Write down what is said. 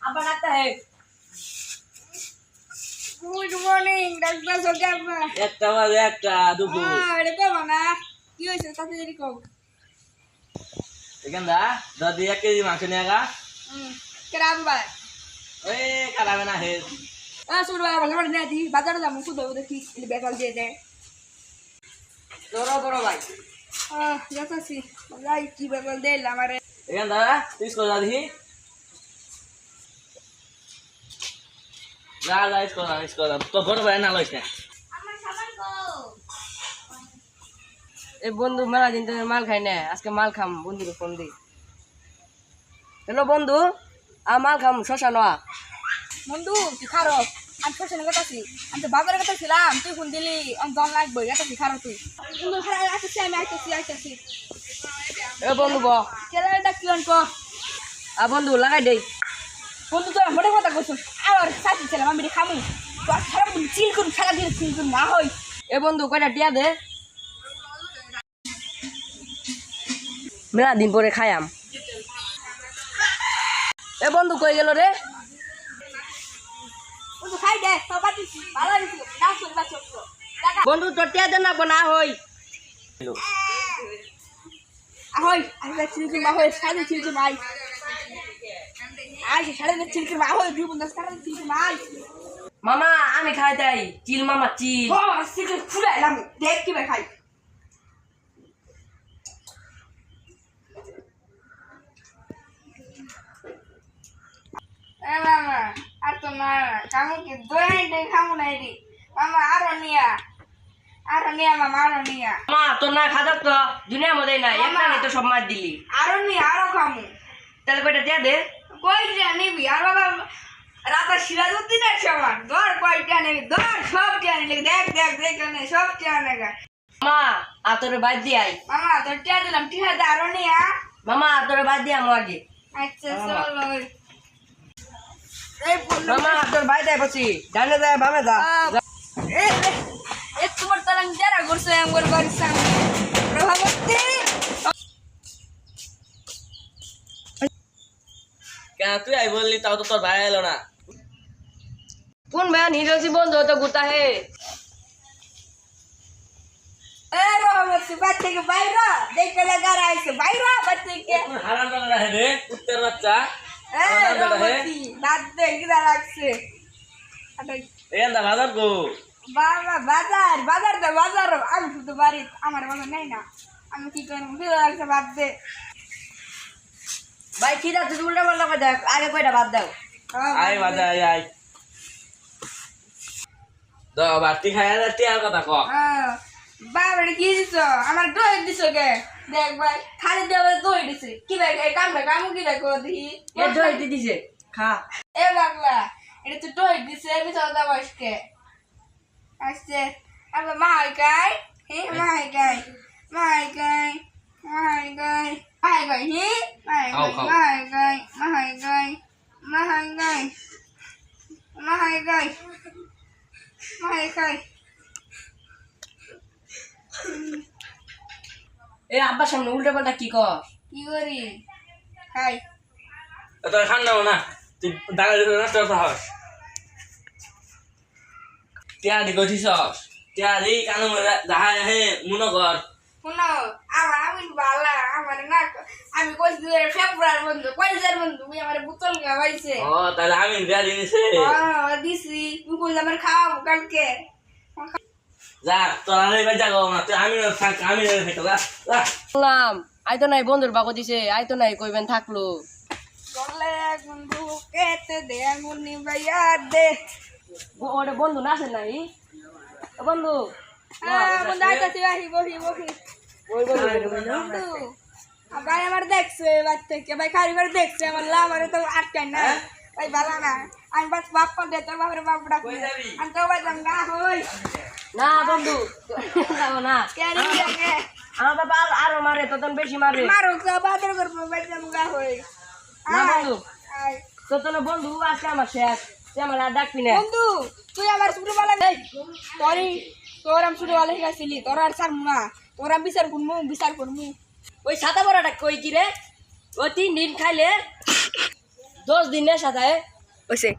আব্বা ডাক্তার হে। Good morning doctor সরকার আব্বা। একটা বাজে একটা দুপুর এটা কম না কি হয়েছে তাড়াতাড়ি কম। এখান দা দাদি 1 কেজি মাংস নিয়ে আগা কেরা আব্বা ওই খারাপ না হে শুরু ভালো না দি বাজারে যাবো শুধু দেখি বেকাল দিয়ে দেয়। তোর বড় ভাই যাচ্ছি যাই কি বেকাল দেয় আমারে। এখান দা তুই স্কুল যা দেখি যা যা স্কুল যা তো বড় ভাই না লইস না এই বন্ধু মেলা দিন ধরে মাল খাই না, আজকে মাল খাম বন্ধুকে ফোন দি। হ্যালো বন্ধু, মাল খাম শশা নয়া। বন্ধু তুই খারো আমি ফসলে গেছি আমি তো বাজারে গেছিলাম তুই ফোন দিলি আমি দম লাগবে গেছি খারো তুই বন্ধু খারাপ আসছি আমি আইতেছি এ বন্ধু ব কেলা এটা কি অঙ্ক বন্ধু লাগাই দেই। বন্ধু তো মোটে কথা কইছ আর সাথে ছিলাম আমি খামু তো খারাপ চিল করুন খেলা দিয়ে চিল করুন না হয়। এ বন্ধু কয়টা টিয়া দে, মেলা দিন পরে খায়াম। এ বন্ধু কই গেল রে? বন্ধু খাই দে সবাই দিছি ভালো হইছিল না শুন না ছোট বন্ধু তোর টিয়া দেন না না হই। ahoy আমি চিল করুন ahoy সাথে চিল করুন আই আই সাথে চিল করুন ahoy দুই বন্ধু সাথে চিল করুন আই মামা আমি খাই তাই চিল মামা চিল। ও সিগারেট ফুলাইলাম দেখ কি ভাই খাই মামা আর তো না কামু কি দই দে খামু নাই রে মামা আরো নিয়া মামা আরো নিয়া মা তোর না খাদাক তো দুনিয়ার মধ্যে নাই, একটা নেই তো সব মার দিলি। আরো নিয়া আরো খামু তাহলে কয়টা টিয়া দে। কই যা নিবি আর বাবা রাতা সিরাজউদ্দিন আছে আমার ধর কয়টা নেবি ধর সব টিয়া নিলি দেখ দেখ দেখ নে সব টিয়া নেগা মা তোরে বাদ দি আই। মামা তোর টিয়া দিলাম টিয়া দে আরো নিয়া মামা তোরে বাদ দি আমো আগে। আচ্ছা চল এই বললো মামা তোর বাই দেয় বসি ডানে যায় বামে যা। এ তোমার তালাং যারা করছে আমার বাড়ির সামনে প্রভাবতী কেন তুই আই বললি তাও তো তোর ভাই এলো না কোন ভাই নিরসি বন্ধু তো গুতা হে। এ প্রভাবতী বাড়ি থেকে বাইরা দেখে লাগার আইছে বাইরা বাড়ি থেকে হারাম দাদা হে রে উত্তর বাচ্চা এ প্রভাবতী বাদ দে গিরা লাগছে এখান দা বাজার গো বাবা বাজার তো বাজার আমি শুধু বাড়ি আমার বাজার নেই না আমি কি করবো গিরা লাগছে বাদ দে ভাই খিদা তুই উল্টা পাল্টা করে দেখ, আগে কয়টা বাদ দাও। আয় বাজার আয় দ বাতি খায় না টিয়ার কথা ক বাবা কি দিছ আমার দই দিছ কে দেখ ভাই খালি দেবে দই দিছে কি ভাই এই কামু কি ভাই করে দেখি এ দই দিছে খা। এ বাবা এটা তো দই দিছে বিছাও দা বসকে আসছে আবার মাইকাই হে মাইকাই মাইকাই মাইকাই মাইকাই হে মাইকাই মাইকাই মাইকাই মাইকাই মাইকাই এ আব্বার সামনে উল্টা পাল্টা কি কর? কি করি খাই তোর খান নাও না তুই দাঁড়া নষ্ট করতে হস টিয়া দি গছিস টিয়া দি কানু দাহা হে মনে কর শুনো আমার আমি বালা আমার না আমি কইছি ফেব্রুয়ারি বন্ধু কইছার বন্ধু তুই আমার বোতল খাওয়াইছে ও তাহলে আমি বিয়া দিয়েছে দিছি তুই কইলে আমার খাওয়াবো কালকে যা তোর আরে বাই যাগো না তুই আমি থাক আমি থাকো যা যা বললাম আই তো নাই বন্ধুর বাগো দিছে, আই তো নাই কইবেন থাকলো। চলে বন্ধু কেতে দে আঙ্গুনি ভাইয়া দে ওরে বন্ধু নাচে নাই ও বন্ধু বন্ধু আইতাছি বাহি বহি বহি ওই বন্ধু বন্ধু ভাই আমার দেখছে বাদ থেকে ভাই খালি করে দেখছে আমার লাভ আর তো আটকাই না ভাই ভালো না আমি বাস বাপ্পা দে তোর বাপের বাপ ডাকি আমি তো ভাই না হই না বন্ধু যাবো না, কেন লাগে আমার বাবা আরো মারে তখন বেশি মারে। মারো তো বাদর করবো ভাই জামগা হই না বন্ধু আই তো তোর বন্ধু আজকে আমার শেষ, তুই আমার আর ডাকবি না। বন্ধু তুই আমার ছোটবেলা নেই তোর আমি ছোটবেলা শিখাইছিলি তোর আর ছাড়বো না তোর আমি বিচার করবো ওই সাদা বড়াটা কই কি রে? ওই 3 দিন খাইলে 10 দিন নেশা যায়। ওইসে